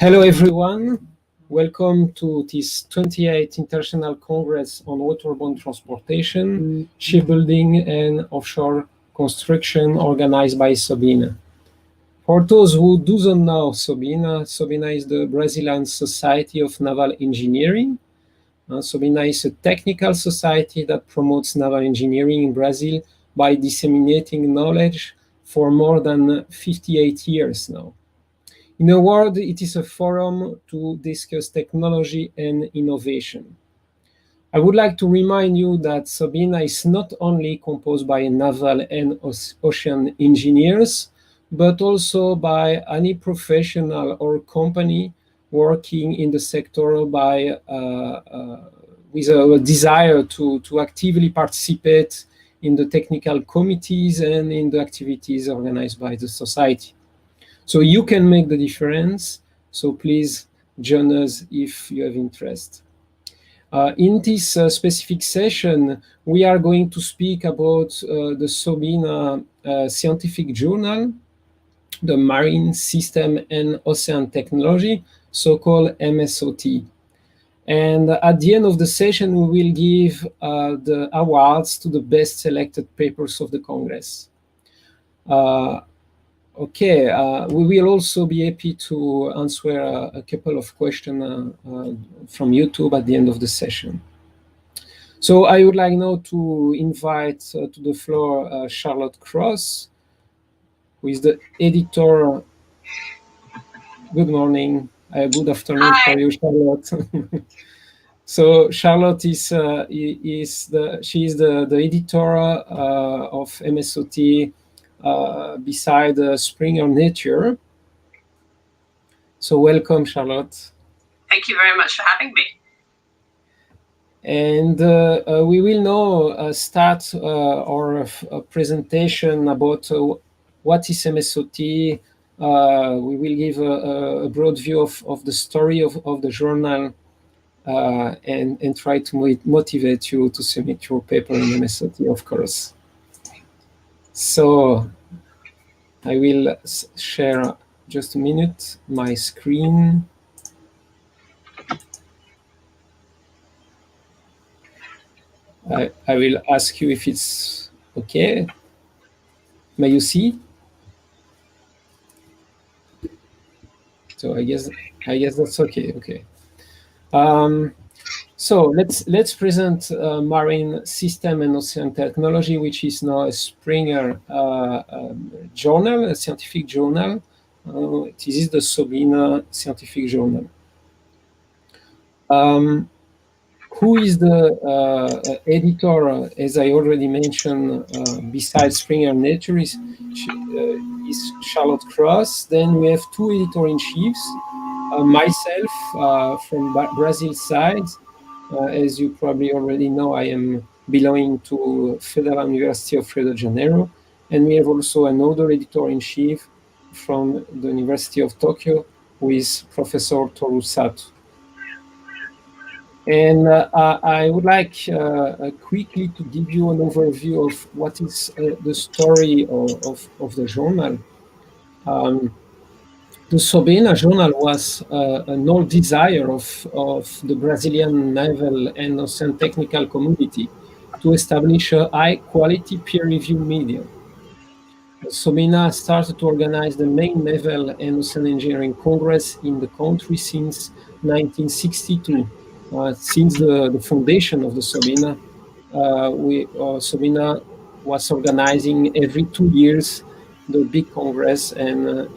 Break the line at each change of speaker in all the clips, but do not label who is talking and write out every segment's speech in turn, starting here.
Hello, everyone. Welcome to this 28th International Congress on Waterborne Transportation, Shipbuilding and Offshore Construction organized by Sobena. For those who don't know Sobena is the Brazilian Society of Naval Engineering. Sobena is a technical society that promotes naval engineering in Brazil by disseminating knowledge for more than 58 years now. In a word, it is a forum to discuss technology and innovation. I would like to remind you that Sobena is not only composed by naval and ocean engineers, but also by any professional or company working in the sector with a desire to actively participate in the technical committees and in the activities organized by the society. So you can make the difference. So please join us if you have interest. In this specific session, we are going to speak about the Sobena scientific journal, the Marine System and Ocean Technology, so-called MSOT. And at the end of the session, we will give the awards to the best selected papers of the Congress. Okay, we will also be happy to answer a couple of questions from YouTube at the end of the session. So I would like now to invite to the floor Charlotte Cross, who is the editor. Good morning, good afternoon for you, Charlotte. So Charlotte is the editor of MSOT beside Springer Nature. So welcome, Charlotte.
Thank you very much for having me.
And we will now start our presentation about what is MSOT. We will give a broad view of the story of the journal and try to motivate you to submit your paper in MSOT, of course. So I will share just a minute my screen. I will ask you if it's okay. May you see? So I guess that's okay. Okay. So let's present Marine System and Ocean Technology, which is now a Springer journal, a scientific journal. This is the Sobena scientific journal. Who is the editor? As I already mentioned, besides Springer Nature is Charlotte Cross. Then we have two editor-in-chiefs, myself from Brazil side. As you probably already know, I am belonging to Federal University of Rio de Janeiro, and we have also another editor-in-chief from the University of Tokyo, who is Professor Toru Sato. And I would like quickly to give you an overview of what is the story of the journal. The Sobena journal was an old desire of the Brazilian naval and ocean technical community to establish a high-quality peer-reviewed medium. Sobena started to organize the main naval and ocean engineering congress in the country since 1962. Since the foundation of the Sobena, Sobena was organizing every 2 years the big congress, and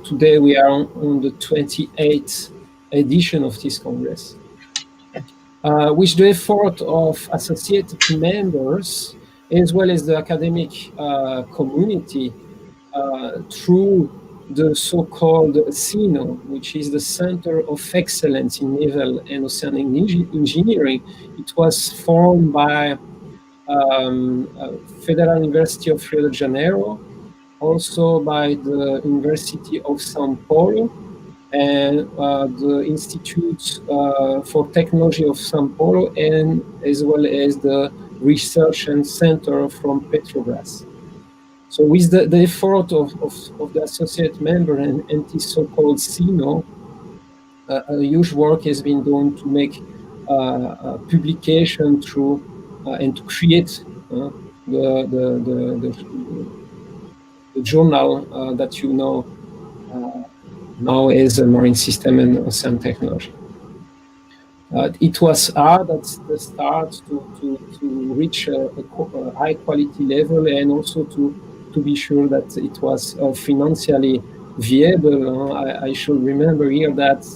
today we are on the 28th edition of this congress. With the effort of associated members, as well as the academic community, through the so-called CINO, which is the Center of Excellence in Naval and Ocean Engineering. It was formed by Federal University of Rio de Janeiro, also by the University of São Paulo, and the Institute for Technology of São Paulo, and as well as the Research and Center from Petrobras. So with the effort of the associate member and this so-called CINO, a huge work has been done to make publication through and to create the journal that you know now as a Marine System and Ocean Technology. It was hard at the start to reach a high quality level, and also to be sure that it was financially viable. I should remember here that,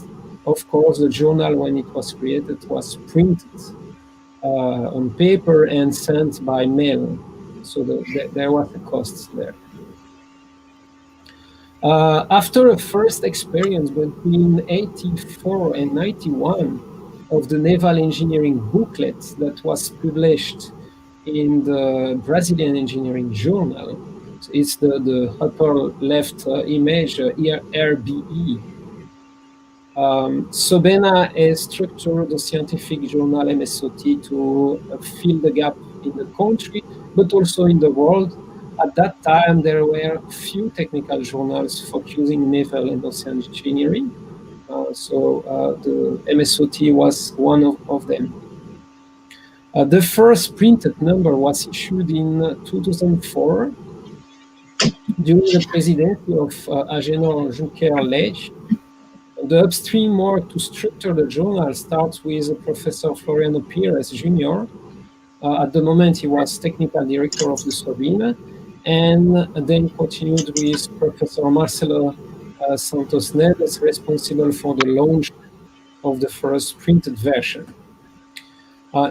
of course, the journal, when it was created, was printed on paper and sent by mail. So there was a cost there. After a first experience between 84 and 91 of the naval engineering booklet that was published in the Brazilian Engineering Journal, so it's the upper left image, RBE. Sobena has structured the scientific journal MSOT to fill the gap in the country, but also in the world. At that time, there were few technical journals focusing naval and ocean engineering. So the MSOT was one of them. The first printed number was issued in 2004 during the presidency of Agenor Juncker-Leitch. The upstream work to structure the journal starts with Professor Floriano Pires Jr. At the moment, he was technical director of the Sobena, and then continued with Professor Marcelo Santos Neves, responsible for the launch of the first printed version.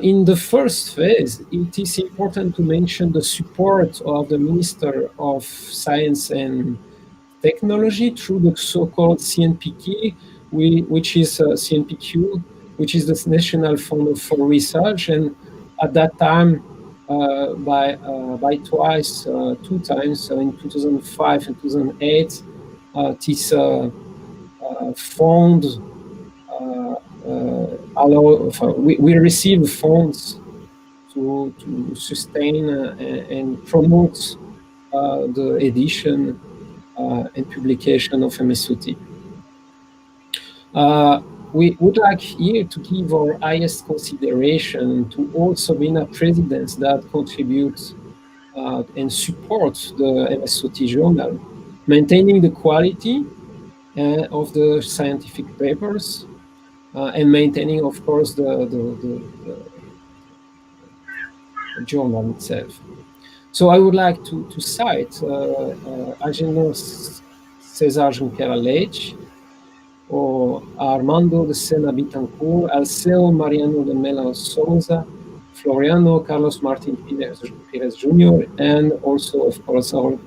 In the first phase, it is important to mention the support of the Minister of Science and Technology through the so-called CNPq, which is CNPq, which is the National Fund for Research, and at that time, by two times, in 2005 and 2008, this fund we receive funds to sustain and promote the edition and publication of MSOT. We would like here to give our highest consideration to all Sobena presidents that contribute and support the MSOT journal, maintaining the quality of the scientific papers and maintaining, of course, the journal itself. So I would like to cite Agenor César Junqueira-Leite, or Armando de Sena Bittencourt, Alceu Mariano de Melo Souza, Floriano Carlos Martin Pires Jr., and also, of course, our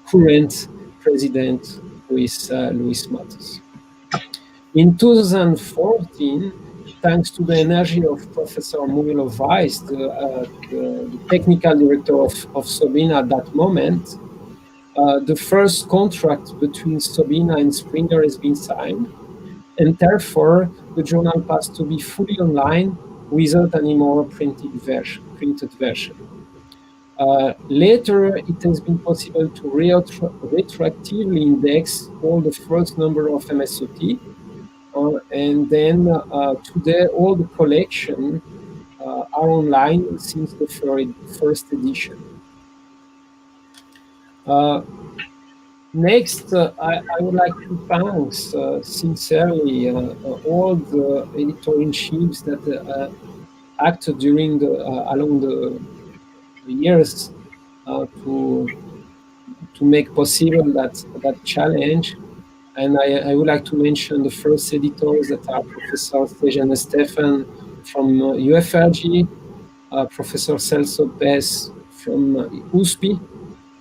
current president, Luis Matos. In 2014, thanks to the energy of Professor Murilo Weiss, the technical director of Sobena at that moment, the first contract between Sobena and Springer has been signed, and therefore the journal passed to be fully online without any more printed version. Later, it has been possible to retroactively index all the first number of MSOT, and then today all the collection are online since the first edition. Next, I would like to thank sincerely all the editor-in-chiefs that acted during along the years to make possible that challenge. And I would like to mention the first editors that are Professor Stefan Stefan from UFRG, Professor Celso Pes from USP,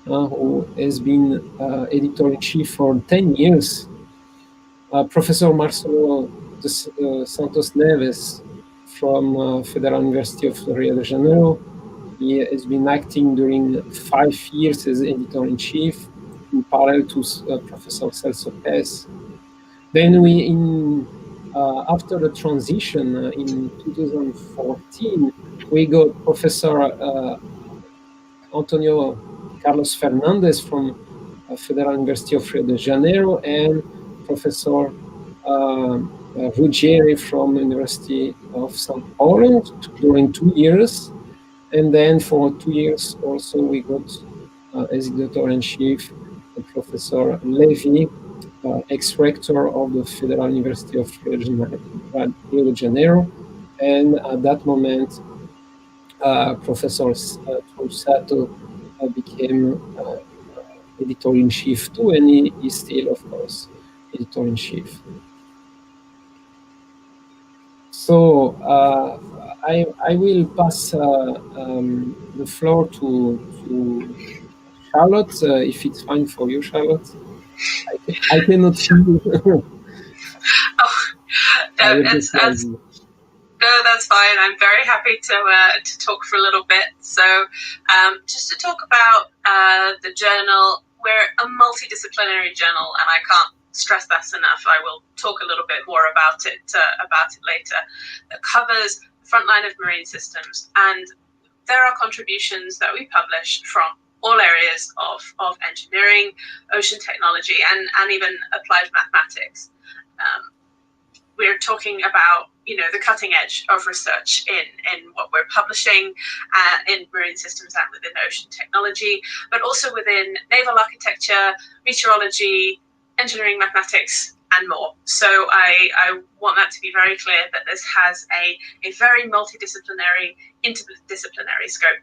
who has been editor-in-chief for 10 years, Professor Marcelo Santos Neves from Federal University of Rio de Janeiro. He has been acting during 5 years as editor-in-chief, in parallel to Professor Celso Pes. Then after the transition in 2014, we got Professor Antonio Carlos Fernandez from Federal University of Rio de Janeiro, and Professor Ruggieri from University of São Paulo during 2 years. And then for 2 years also we got as editor-in-chief Professor Levy, ex-rector of the Federal University of Rio de Janeiro. And at that moment, Professor Trusato became editor-in-chief too, and he is still, of course, editor-in-chief. So I will pass the floor to Charlotte, if it's fine for you, Charlotte. I cannot see you.
No, that's fine. I'm very happy to talk for a little bit. So just to talk about the journal, we're a multidisciplinary journal, and I can't stress that enough. I will talk a little bit more about it later. It covers the front line of marine systems, and there are contributions that we publish from all areas of engineering, ocean technology, and even applied mathematics. We're talking about the cutting edge of research in what we're publishing in marine systems and within ocean technology, but also within naval architecture, meteorology, engineering, mathematics, and more. So I want that to be very clear that this has a very multidisciplinary, interdisciplinary scope.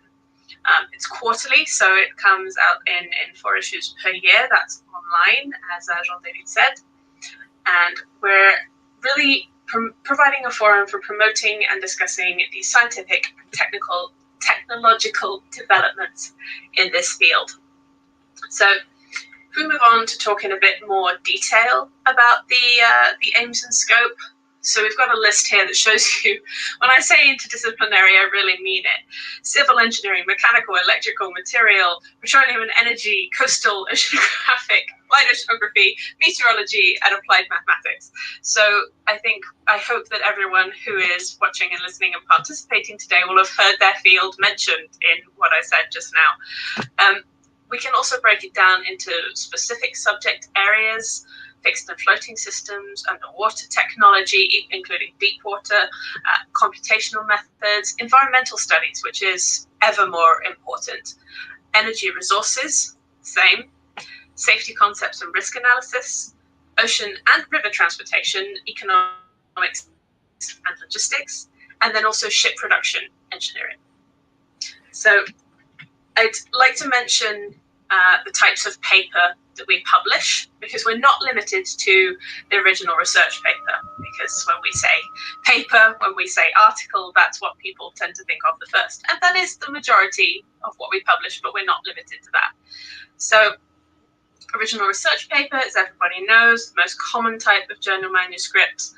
It's quarterly, so it comes out in 4 issues per year. That's online, as Jean-David said. And we're really providing a forum for promoting and discussing the scientific and technological developments in this field. So if we move on to talk in a bit more detail about the aims and scope. So we've got a list here that shows you, when I say interdisciplinary, I really mean it. Civil engineering, mechanical, electrical, material, petroleum and energy, coastal, oceanographic, light oceanography, meteorology, and applied mathematics. So I hope that everyone who is watching and listening and participating today will have heard their field mentioned in what I said just now. We can also break it down into specific subject areas: fixed and floating systems, underwater technology, including deep water, computational methods, environmental studies, which is ever more important, energy resources, same, safety concepts and risk analysis, ocean and river transportation, economics and logistics, and then also ship production engineering. So I'd like to mention the types of paper that we publish, because we're not limited to the original research paper, because when we say paper, when we say article, that's what people tend to think of the first. And that is the majority of what we publish, but we're not limited to that. So original research paper, as everybody knows, the most common type of journal manuscript,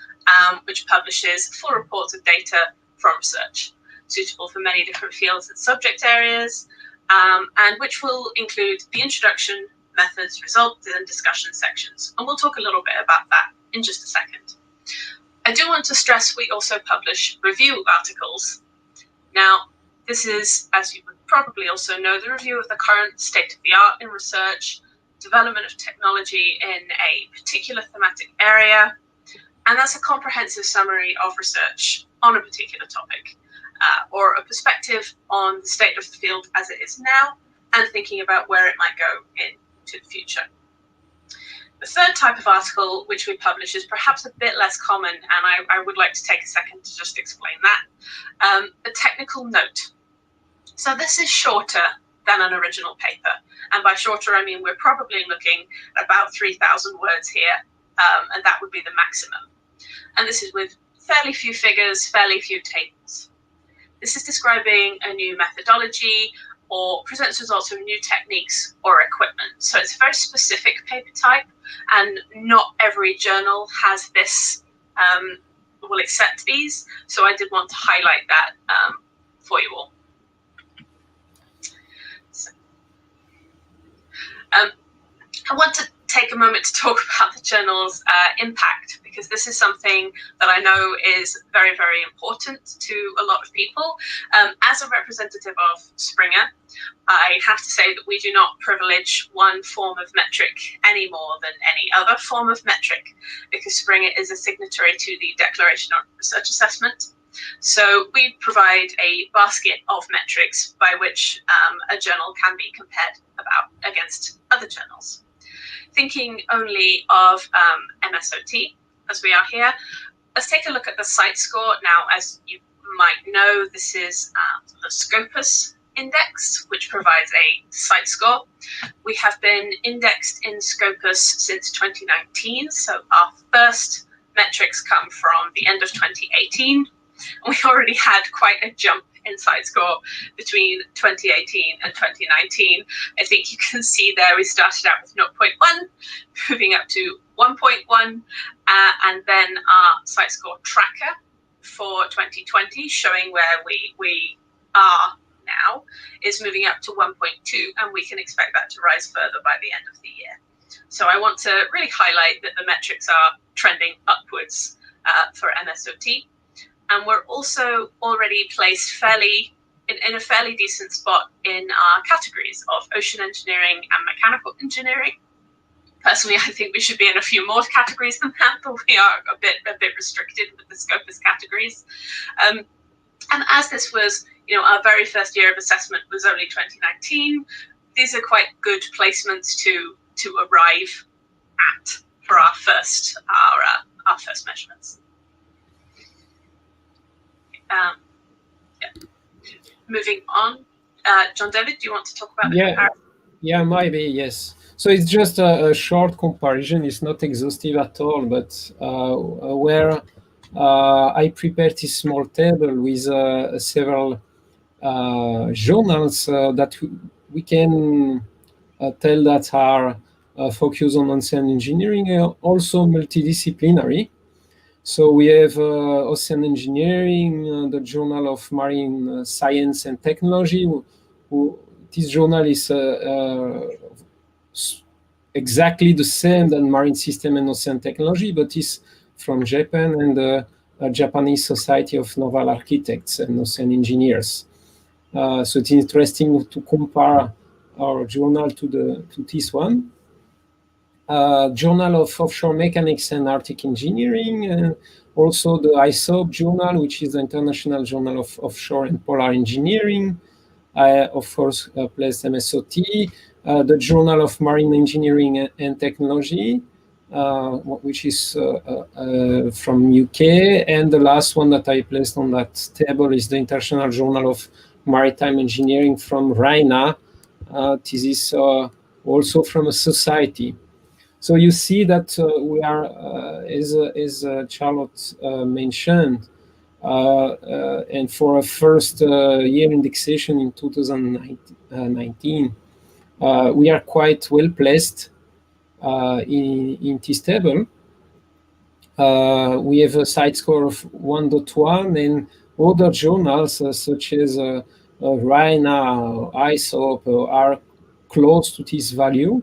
which publishes full reports of data from research, suitable for many different fields and subject areas, and which will include the introduction, methods, results, and discussion sections. And we'll talk a little bit about that in just a second. I do want to stress we also publish review articles. Now, this is, as you would probably also know, the review of the current state of the art in research, development of technology in a particular thematic area, and that's a comprehensive summary of research on a particular topic, or a perspective on the state of the field as it is now, and thinking about where it might go into the future. The third type of article which we publish is perhaps a bit less common, and I would like to take a second to just explain that. A technical note. So this is shorter than an original paper, and by shorter I mean we're probably looking at about 3,000 words here, and that would be the maximum. And this is with fairly few figures, fairly few tables. This is describing a new methodology or presents results of new techniques or equipment. So it's a very specific paper type, and not every journal has this, will accept these. So I did want to highlight that for you all. So, I want to take a moment to talk about the journal's impact, because this is something that I know is very, very important to a lot of people. As a representative of Springer, I have to say that we do not privilege one form of metric any more than any other form of metric, because Springer is a signatory to the Declaration on Research Assessment. So we provide a basket of metrics by which a journal can be compared against other journals. Thinking only of MSOT, as we are here, let's take a look at the site score. Now, as you might know, this is the Scopus index, which provides a site score. We have been indexed in Scopus since 2019, so our first metrics come from the end of 2018. We already had quite a jump in site score between 2018 and 2019. I think you can see there we started out with 0.1, moving up to 1.1, and then our site score tracker for 2020, showing where we are now, is moving up to 1.2, and we can expect that to rise further by the end of the year. So I want to really highlight that the metrics are trending upwards for MSOT. And we're also already placed in a fairly decent spot in our categories of ocean engineering and mechanical engineering. Personally, I think we should be in a few more categories than that, but we are a bit restricted with the Scopus categories. And as this was, our very first year of assessment was only 2019, these are quite good placements to arrive at for our first measurements. Moving on, John David, do you want to talk about the comparison?
Yeah, maybe, yes. So it's just a short comparison. It's not exhaustive at all, but where I prepared this small table with several journals that we can tell that are focused on ocean engineering, also multidisciplinary. So we have Ocean Engineering, the Journal of Marine Science and Technology. This journal is exactly the same than Marine System and Ocean Technology, but it's from Japan and the Japanese Society of Naval Architects and Ocean Engineers. So it's interesting to compare our journal to this one. Journal of Offshore Mechanics and Arctic Engineering, and also the ISOP journal, which is the International Journal of Offshore and Polar Engineering. Of course, placed MSOT, the Journal of Marine Engineering and Technology, which is from UK, and the last one that I placed on that table is the International Journal of Maritime Engineering from RINA. This is also from a society. So you see that we are, as Charlotte mentioned, and for a first year indexation in 2019, we are quite well placed in this table. We have a site score of 1.1, and other journals such as RINA, ISOP are close to this value.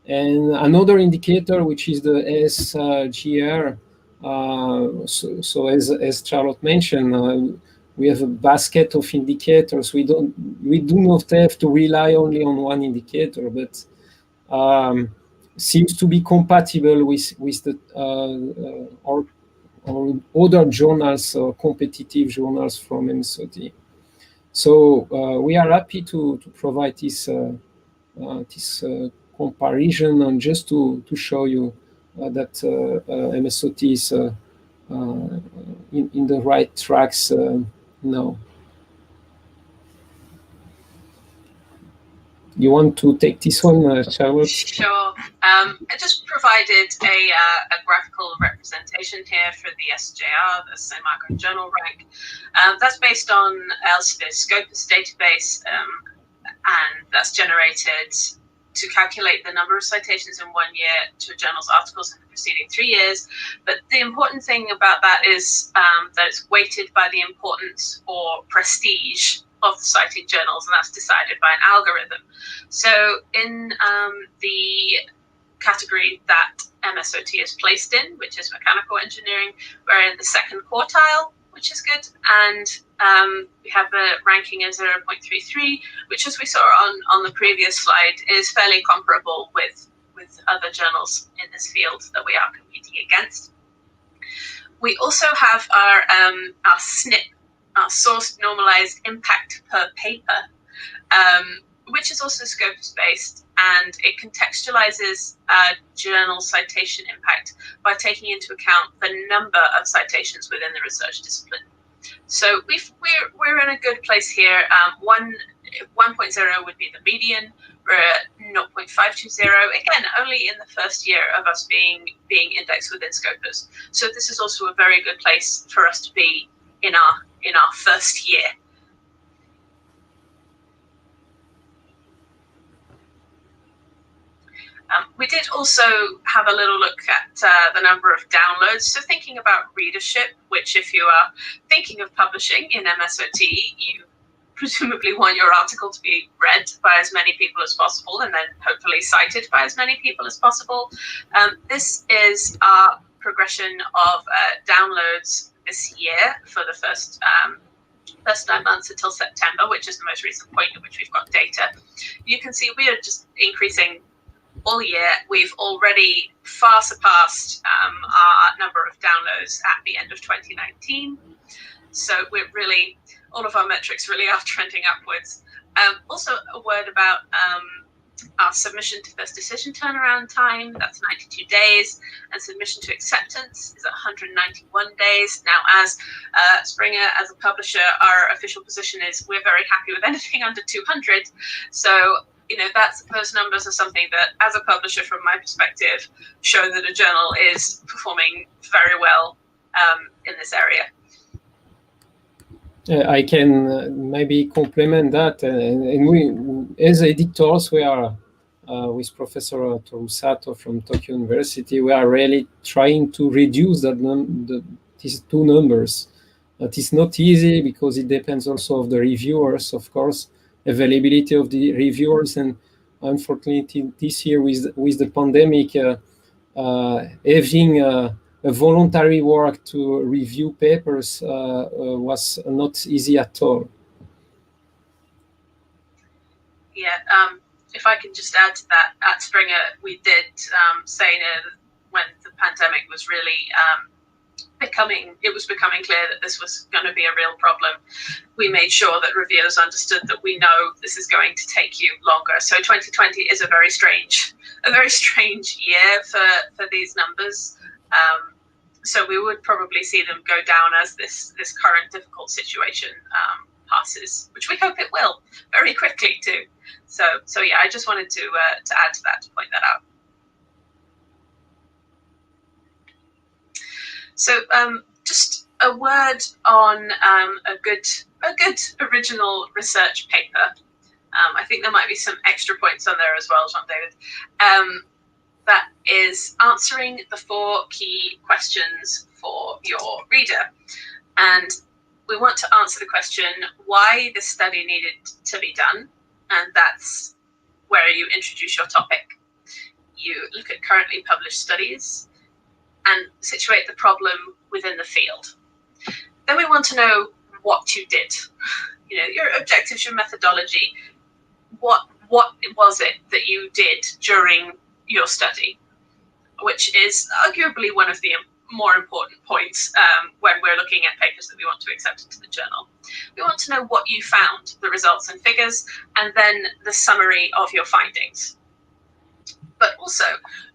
And another indicator, which is the SGR, so as Charlotte mentioned, we have a basket of indicators. We do not have to rely only on one indicator, but seems to be compatible with the or other journals, competitive journals from MSOT. So we are happy to provide this comparison, and just to show you that MSOT is in the right tracks now. You want to take this one, Charlotte?
Sure. I just provided a graphical representation here for the SJR, the Saimago Journal Rank. That's based on Elsevier's Scopus database, and that's generated to calculate the number of citations in 1 year to a journal's articles in the preceding 3 years. But the important thing about that is that it's weighted by the importance or prestige of the cited journals, and that's decided by an algorithm. So in the category that MSOT is placed in, which is mechanical engineering. We're in the second quartile, which is good, and we have a ranking of 0.33, which, as we saw on the previous slide, is fairly comparable with other journals in this field that we are competing against. We also have our SNP, our source normalized impact per paper, which is also Scopus-based, and it contextualizes journal citation impact by taking into account the number of citations within the research discipline. So we're in a good place here. 1.0 would be the median. We're at 0.520, again, only in the first year of us being indexed within Scopus. So this is also a very good place for us to be in our first year. We did also have a little look at the number of downloads. So thinking about readership, which if you are thinking of publishing in MSOT, you presumably want your article to be read by as many people as possible and then hopefully cited by as many people as possible. This is our progression of downloads this year for the first 9 months until September, which is the most recent point at which we've got data. You can see we are just increasing all year. We've already far surpassed our number of downloads at the end of 2019. So we're really, all of our metrics really are trending upwards. Also a word about our submission to first decision turnaround time, that's 92 days, and submission to acceptance is 191 days. Now, as Springer, as a publisher, our official position is we're very happy with anything under 200. So, you know, those numbers are something that, as a publisher, from my perspective, show that a journal is performing very well in this area.
I can maybe complement that, and we, as editors, we are with Professor Torusato from Tokyo University. We are really trying to reduce these two numbers. It is not easy because it depends also of the reviewers, of course, availability of the reviewers, and unfortunately this year with the pandemic, having a voluntary work to review papers was not easy at all.
Yeah, if I can just add to that, at Springer, we did say when the pandemic was really becoming clear that this was going to be a real problem, we made sure that reviewers understood that we know this is going to take you longer. So 2020 is a very strange year for these numbers. So we would probably see them go down as this current difficult situation passes, which we hope it will very quickly too. So yeah, I just wanted to add to that, to point that out. So just a word on a good original research paper. I think there might be some extra points on there as well, Jean-David. That is answering the 4 key questions for your reader. And we want to answer the question why this study needed to be done. And that's where you introduce your topic. You look at currently published studies and situate the problem within the field. Then we want to know what you did. You know, your objectives, your methodology. What was it that you did during your study, which is arguably one of the more important points when we're looking at papers that we want to accept into the journal. We want to know what you found, the results and figures, and then the summary of your findings. But also,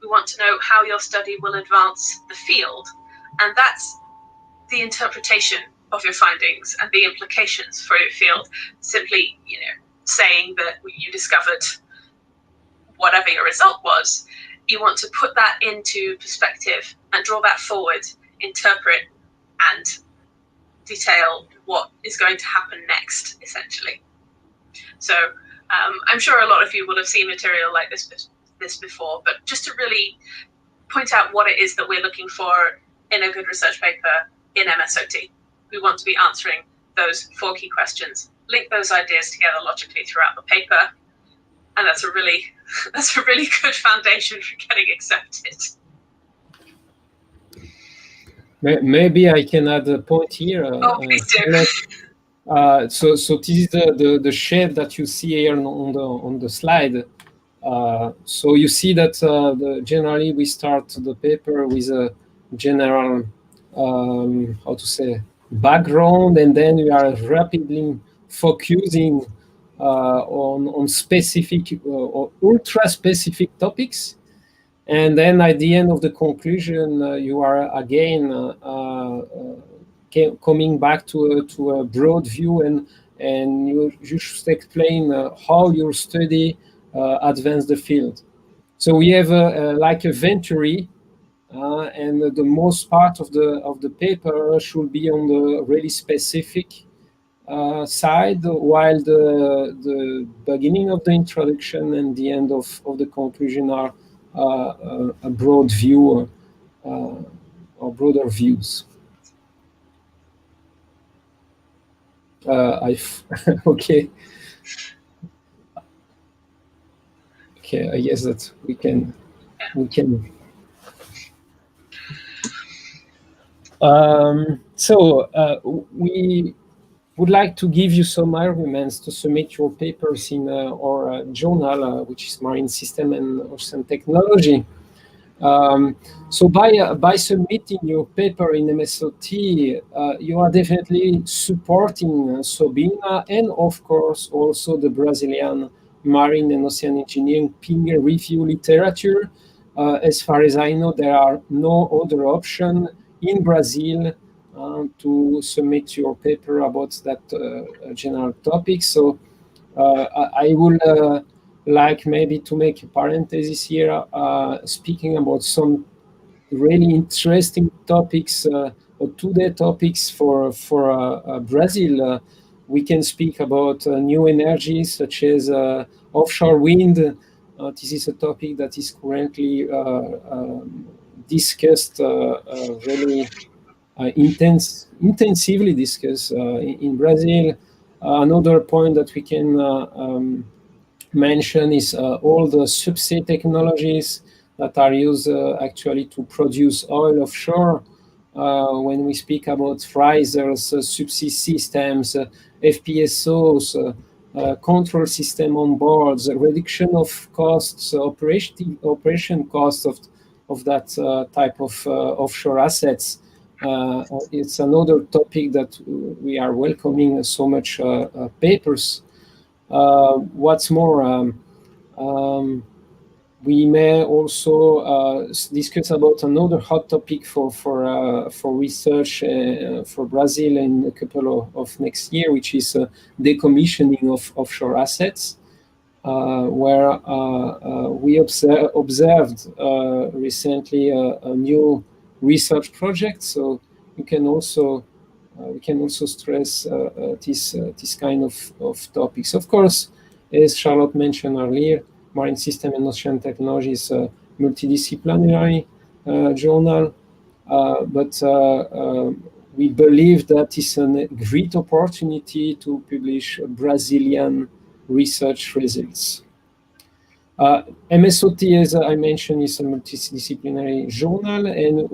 we want to know how your study will advance the field, and that's the interpretation of your findings and the implications for your field. Simply, you know, saying that you discovered whatever your result was, you want to put that into perspective and draw that forward, interpret and detail what is going to happen next, essentially. So I'm sure a lot of you will have seen material like this before, but just to really point out what it is that we're looking for in a good research paper in MSOT. We want to be answering those 4 key questions, link those ideas together logically throughout the paper, and that's a really good foundation for getting accepted.
Maybe I can add a point here.
Please do.
So this is the shape that you see here on the slide. So you see that generally we start the paper with a general how to say background, and then we are rapidly focusing on specific or ultra specific topics. And then at the end of the conclusion, you are again coming back to a broad view, and you should explain how your study advanced the field. So we have like a venturi, and the most part of the paper should be on the really specific side, while the beginning of the introduction and the end of the conclusion are a broad view or broader views. Okay. Okay, I guess that we can. We would like to give you some arguments to submit your papers in our journal, which is Marine System and Ocean Technology. So by submitting your paper in MSOT, you are definitely supporting Sobena and, of course, also the Brazilian marine and ocean engineering peer review literature. As far as I know, there are no other option in Brazil to submit your paper about that general topic. So I would like maybe to make a parenthesis here, speaking about some really interesting topics or today topics for Brazil. We can speak about new energies such as offshore wind. This is a topic that is currently discussed really intensively discussed in Brazil. Another point that we can mention is all the subsea technologies that are used actually to produce oil offshore. When we speak about risers, subsea systems, FPSOs, control system on boards, reduction of costs, operation costs of that type of offshore assets. It's another topic that we are welcoming so much papers. What's more, we may also discuss about another hot topic for research for Brazil in a couple of next year, which is decommissioning of offshore assets, where we observed recently a new research project. So we can also stress this kind of topics. Of course, as Charlotte mentioned earlier, Marine System and Ocean Technology is a multidisciplinary journal, but we believe that it's a great opportunity to publish Brazilian research results. MSOT, as I mentioned, is a multidisciplinary journal, and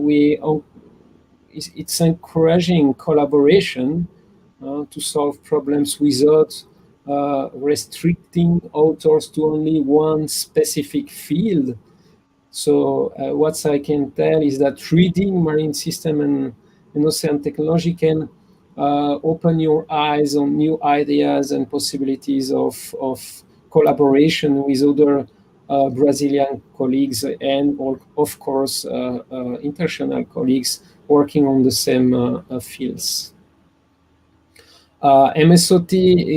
it's encouraging collaboration to solve problems without restricting authors to only one specific field. So what I can tell is that reading Marine System and Ocean Technology can open your eyes on new ideas and possibilities of collaboration with other Brazilian colleagues and, of course, international colleagues working on the same fields. MSOT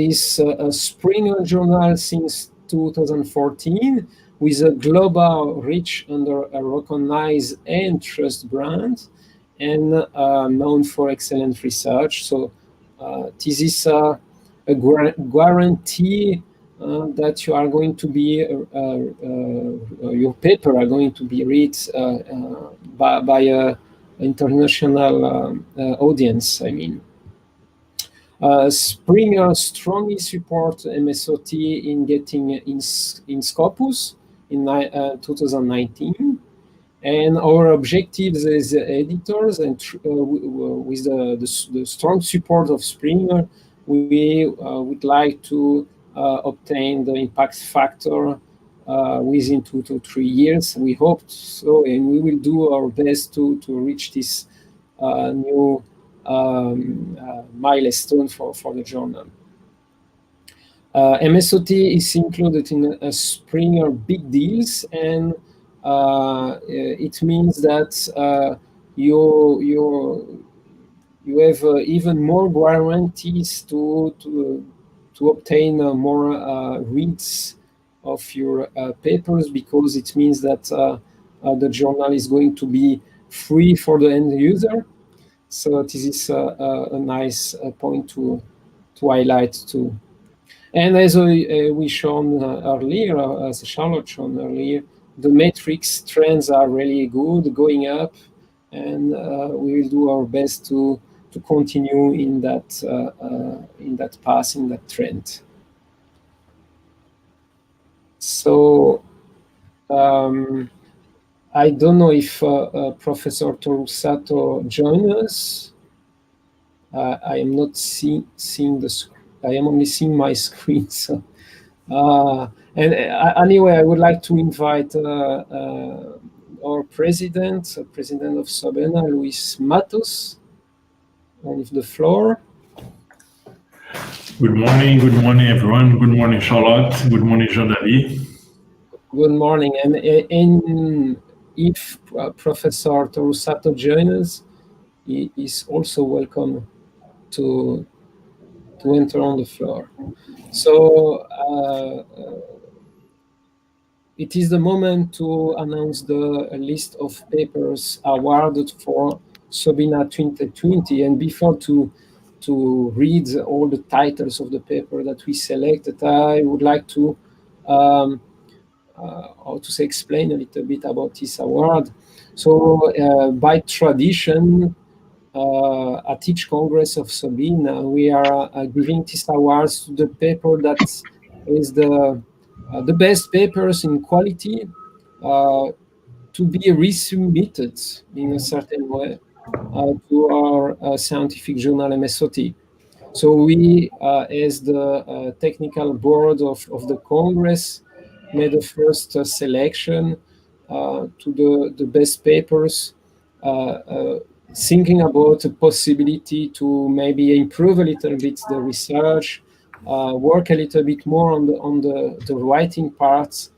is a spring journal since 2014 with a global reach under a recognized and trusted brand and known for excellent research. So this is a guarantee that you are going to be your paper are going to be read by a international audience. I mean, Springer strongly support MSOT in getting in Scopus in 2019. And our objectives as editors, and with the strong support of Springer, we would like to obtain the impact factor within 2 to 3 years. We hope so, and we will do our best to reach this new milestone for the journal. MSOT is included in a Springer big deals, and it means that you have even more guarantees to obtain more reads of your papers, because it means that the journal is going to be free for the end user. So this is a nice point to highlight too. And as we shown earlier, as Charlotte shown earlier, the metrics trends are really good, going up, and we will do our best to continue in that path, in that trend. So I don't know if Professor Torusato joined us. I am not seeing the screen. I am only seeing my screen. So, anyway, I would like to invite our president of Sobena, Luis Matos, on the floor.
Good morning, everyone. Good morning, Charlotte. Good morning, Jean-David.
Good morning, and if Professor Torusato joins us, he is also welcome to enter on the floor. So it is the moment to announce the list of papers awarded for Sobena 2020. And before to read all the titles of the paper that we selected, I would like to explain a little bit about this award. So by tradition, at each Congress of Sobena, we are giving these awards to the paper that is the best papers in quality to be resubmitted in a certain way to our scientific journal MSOT. So we, as the technical board of the Congress, made the first selection to the best papers, thinking about the possibility to maybe improve a little bit the research, work a little bit more on the writing parts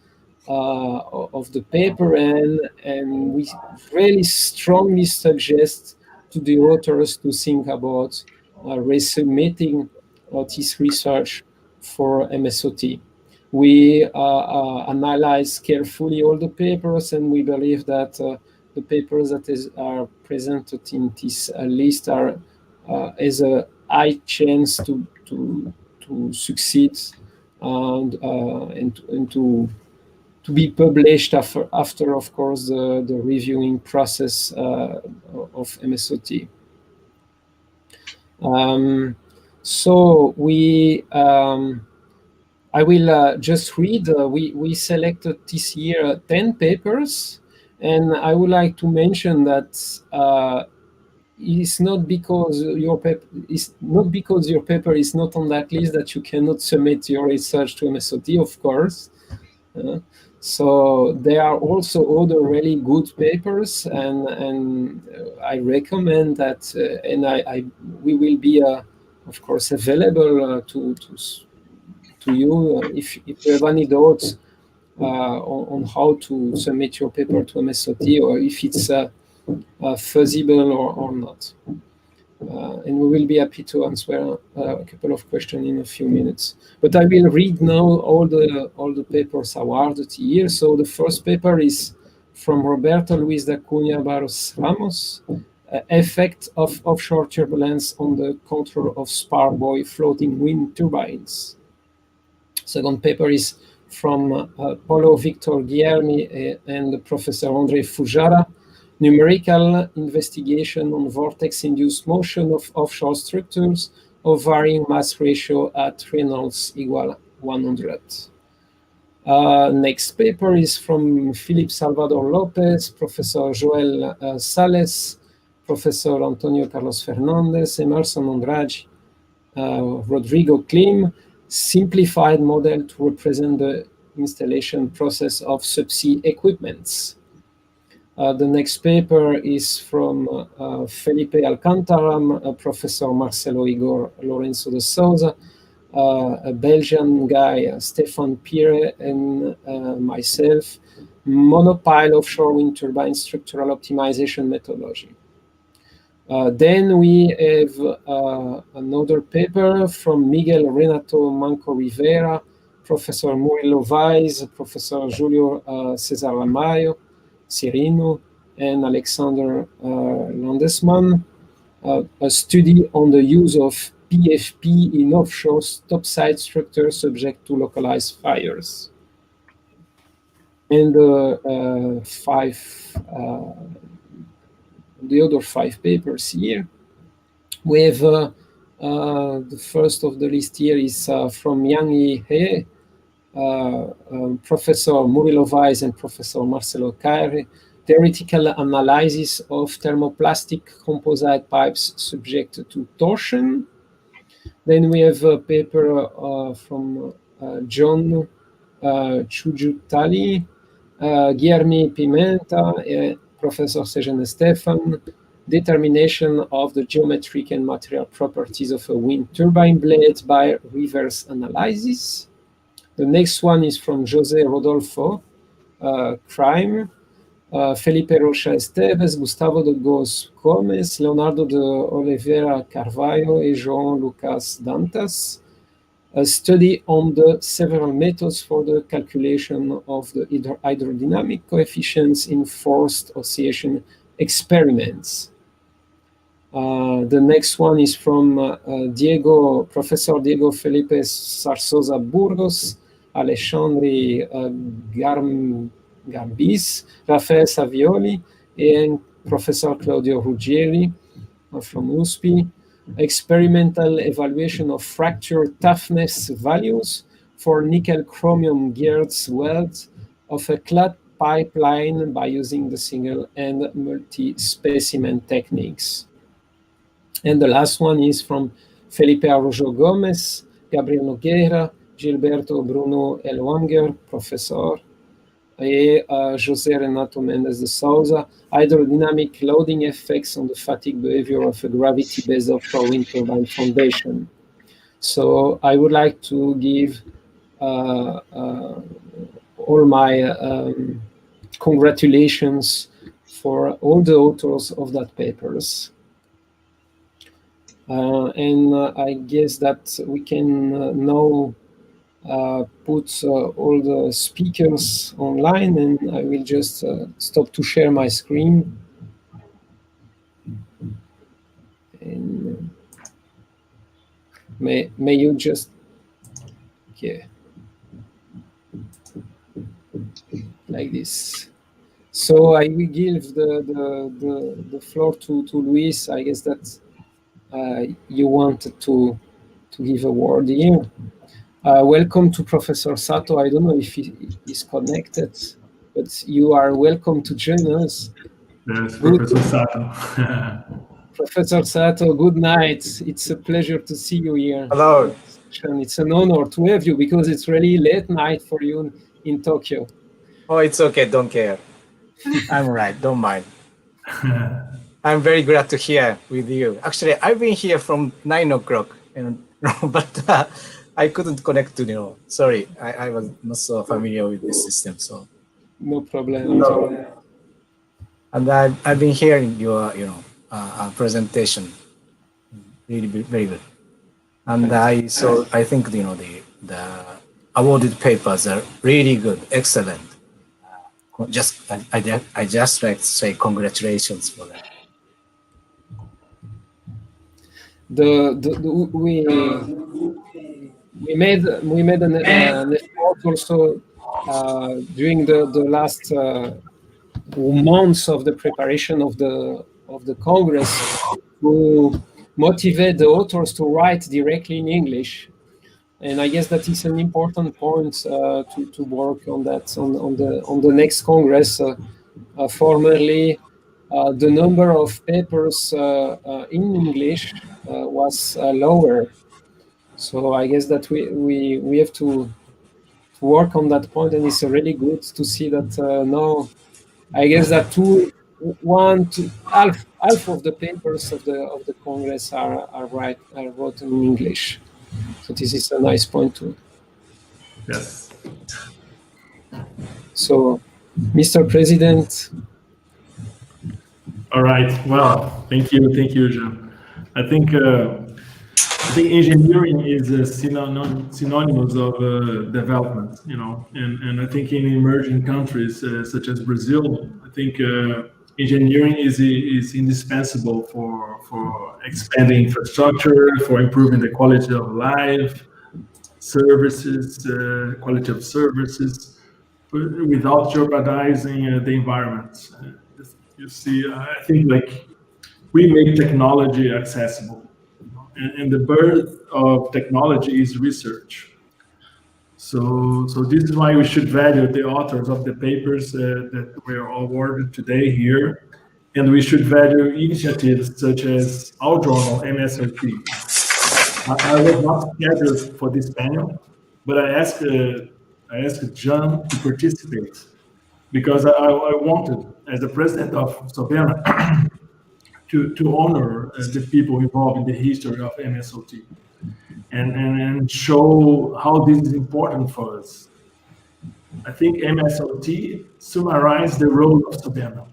of the paper, and we really strongly suggest to the authors to think about resubmitting this research for MSOT. We analyze carefully all the papers, and we believe that the papers that are presented in this list are has a high chance to succeed and to be published after of course the reviewing process of MSOT. So we I will just read. We selected this year 10 papers, and I would like to mention that it's not because your paper is not on that list that you cannot submit your research to MSOT, of course. So there are also other really good papers, and I recommend that, and we will be of course available to you if you have any doubts on how to submit your paper to MSOT, or if it's feasible or not. And we will be happy to answer a couple of questions in a few minutes. But I will read now all the papers awarded here. So the first paper is from Roberto Luis da Cunha Barros Ramos, Effect of Offshore Turbulence on the Control of Spar-buoy Floating Wind Turbines. Second paper is from Paulo Victor Guilherme and Professor André Fujara, Numerical Investigation on Vortex-Induced Motion of Offshore Structures of varying mass ratio at Reynolds equal 100. Next paper is from Philip Salvador Lopez, Professor Joel Sales, Professor Antonio Carlos Fernandez, Emerson Andrade, Rodrigo Klim, simplified model to represent the installation process of subsea equipments. The next paper is from Felipe Alcantara, Professor Marcelo Igor Lorenzo de Souza, a Belgian guy, Stefan Pire, and myself, monopile offshore wind turbine structural optimization methodology. Then we have another paper from Miguel Renato Manco Rivera, Professor Murilo Vaz, Professor Julio Cesar Lamayo, Cirino, and Alexander Landesman, a study on the use of PFP in offshore topside structures subject to localized fires. And the other 5 papers here. We have the first of the list here is from Yang Yi He, Professor Murilo Vaz and Professor Marcelo Caire, theoretical analysis of thermoplastic composite pipes subject to torsion. Then we have a paper from John Ciugiutali, Guilherme Pimenta, Professor Sejane Stefan, determination of the geometric and material properties of a wind turbine blade by reverse analysis. The next one is from José Rodolfo Crime, Felipe Rocha Esteves, Gustavo de Gos Gomes, Leonardo de Oliveira Carvalho, and João Lucas Dantas. A study on the several methods for the calculation of the hydrodynamic coefficients in forced oscillation experiments. The next one is from Professor Diego Felipe Sarsosa Burgos, Alexandre Garbis, Rafael Savioli, and Professor Claudio Ruggieri from USP. Experimental evaluation of fracture toughness values for nickel chromium gears welds of a clad pipeline by using the single and multi-specimen techniques. And the last one is from Felipe Araujo Gomes, Gabriel Nogueira, Gilberto Bruno Elwanger, Professor, and José Renato Mendes de Souza, hydrodynamic loading effects on the fatigue behavior of a gravity-based offshore wind turbine foundation. So I would like to give all my congratulations for all the authors of that papers. And I guess that we can now put all the speakers online, and I will just stop to share my screen. And may you just, yeah, like this. So I will give the floor to Luis. I guess that you wanted to give a word here. Welcome to Professor Sato. I don't know if he is connected, but you are welcome to join us.
Yes, Professor Sato.
Professor Sato, good night. It's a pleasure to see you here.
Hello.
It's an honor to have you because it's really late night for you in Tokyo.
Oh, it's okay. Don't care. I'm all right. Don't mind. I'm very glad to hear with you. Actually, I've been here from 9 o'clock, but I couldn't connect to Sorry, I was not so familiar with this system. So
no problem.
No. And I've been hearing your presentation. Really very good. And I think the awarded papers are really good, excellent. I just like to say congratulations for that.
We made an effort also during the last months of the preparation of the Congress to motivate the authors to write directly in English. And I guess that is an important point to work on that on the next Congress. Formerly, the number of papers in English was lower. So I guess that we have to work on that point, and it's really good to see that now. I guess that half of the papers of the Congress are written in English. So this is a nice point too.
Yes.
So, Mr. President.
All right. Well, thank you, Jean. I think engineering is a synonymous of development, and I think in emerging countries such as Brazil, I think engineering is indispensable for expanding infrastructure, for improving the quality of life, services, quality of services, without jeopardizing the environment. You see, I think like we make technology accessible. And the birth of technology is research. So this is why we should value the authors of the papers that were awarded today here, and we should value initiatives such as our journal, MSOT. I was not scheduled for this panel, but I asked John to participate because I wanted, as the president of Sobena, to honor the people involved in the history of MSOT and show how this is important for us. I think MSOT summarized the role of Sobena.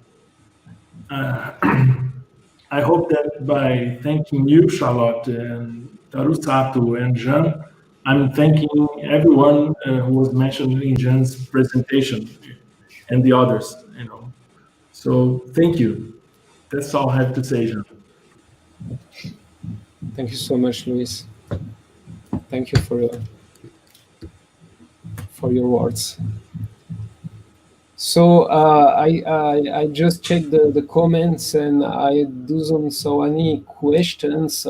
I hope that by thanking you, Charlotte, and Tarusato, and Jean, I'm thanking everyone who was mentioned in Jean's presentation and the others, So thank you. That's all I have to say, Jean.
Thank you so much, Luis. Thank you for your words. So I just checked the comments, and I don't saw any questions.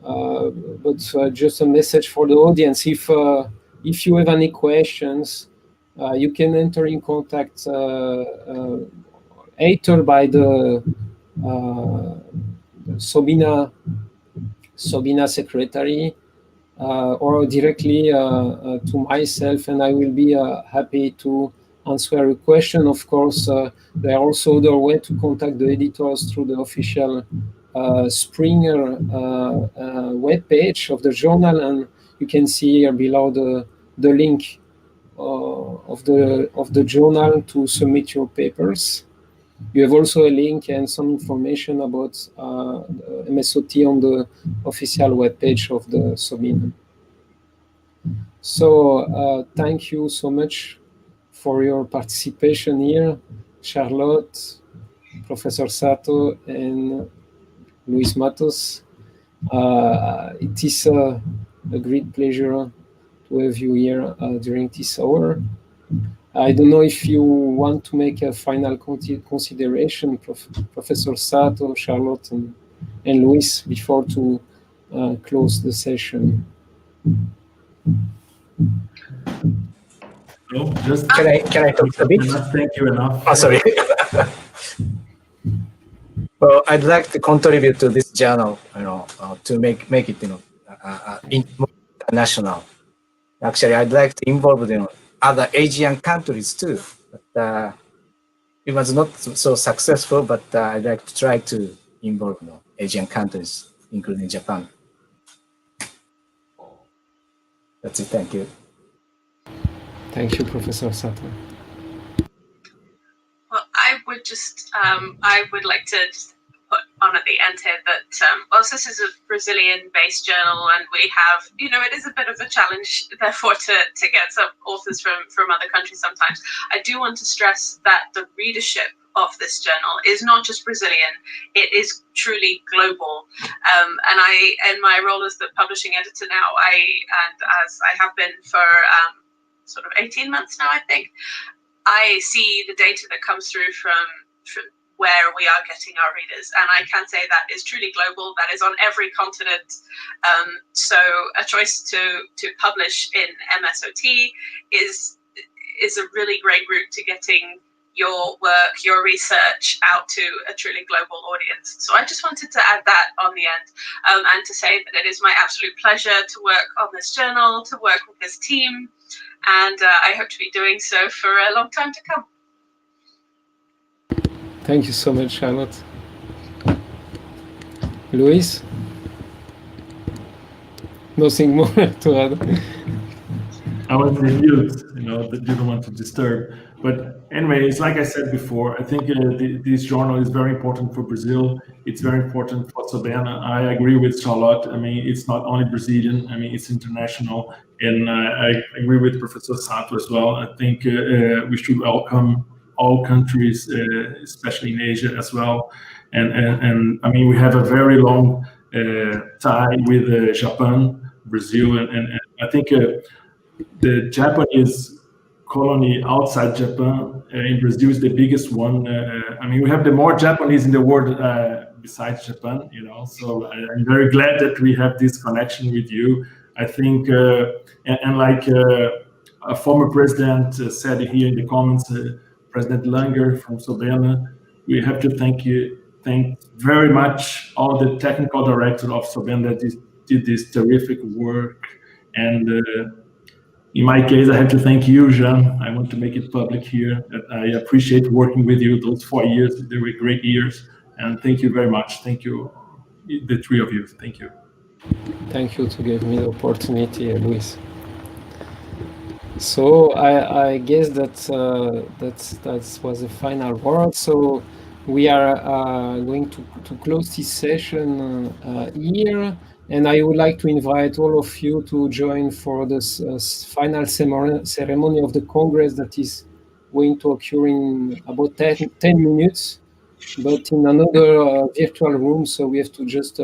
But just a message for the audience: if you have any questions, you can enter in contact either by the Sobena secretary or directly to myself, and I will be happy to answer a question. Of course, there are also other ways to contact the editors through the official Springer webpage of the journal, and you can see here below the link of the journal to submit your papers. You have also a link and some information about MSOT on the official webpage of the Sobena. So thank you so much for your participation here, Charlotte, Professor Sato, and Luis Matos. It is a great pleasure to have you here during this hour. I don't know if you want to make a final consideration, Professor Sato, Charlotte, and Luis, before to close the session.
No, just
Can I talk a bit?
Thank you enough.
Oh, sorry. Well, I'd like to contribute to this journal, to make it, international. Actually, I'd like to involve, other Asian countries too. But it was not so successful. But I'd like to try to involve, Asian countries, including Japan. That's it. Thank you.
Thank you, Professor Sato.
Well, I would like to just put on at the end here that whilst this is a Brazilian-based journal, and we have, it is a bit of a challenge, therefore, to get some authors from other countries sometimes. I do want to stress that the readership of this journal is not just Brazilian; it is truly global. And I, in my role as the publishing editor now, and as I have been for sort of 18 months now, I think, I see the data that comes through from where we are getting our readers. And I can say that is truly global. That is on every continent. So a choice to publish in MSOT is a really great route to getting your work, your research out to a truly global audience. So I just wanted to add that on the end, and to say that it is my absolute pleasure to work on this journal, to work with this team, and I hope to be doing so for a long time to come.
Thank you so much, Charlotte. Luis? Nothing more to add?
I was in mute, that didn't want to disturb. But anyway, it's like I said before, I think this journal is very important for Brazil. It's very important for Sobena. I agree with Charlotte. I mean, it's not only Brazilian, I mean, it's international. And I agree with Professor Sato as well. I think we should welcome all countries, especially in Asia as well. And I mean, we have a very long tie with Japan, Brazil, and I think the Japanese colony outside Japan in Brazil is the biggest one. I mean, we have the more Japanese in the world besides Japan, so I'm very glad that we have this connection with you. I think, and like a former president said here in the comments, President Langer from Sobena, we have to thank very much all the technical directors of Sobena that did this terrific work. And in my case, I have to thank you, Jean. I want to make it public here that I appreciate working with you those 4 years. They were great years. And thank you very much. Thank you, the three of you. Thank you.
Thank you to give me the opportunity, Luis. So I guess that was the final word. So we are going to close this session here. And I would like to invite all of you to join for this final ceremony of the Congress that is going to occur in about 10 minutes, but in another virtual room. So we have to just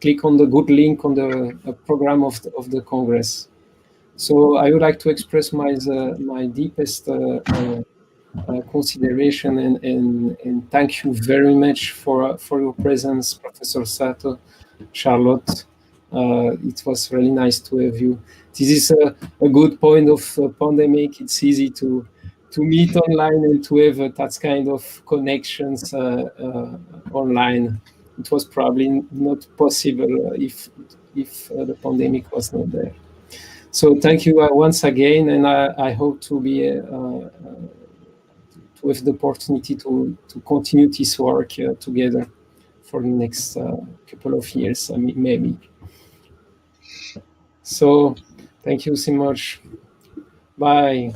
click on the good link on the program of the Congress. So I would like to express my deepest consideration and thank you very much for your presence, Professor Sato, Charlotte. It was really nice to have you. This is a good point of pandemic. It's easy to meet online and to have that kind of connections online. It was probably not possible if the pandemic was not there. So thank you once again, and I hope to be to have the opportunity to continue this work together for the next couple of years, I mean, maybe. So thank you so much. Bye.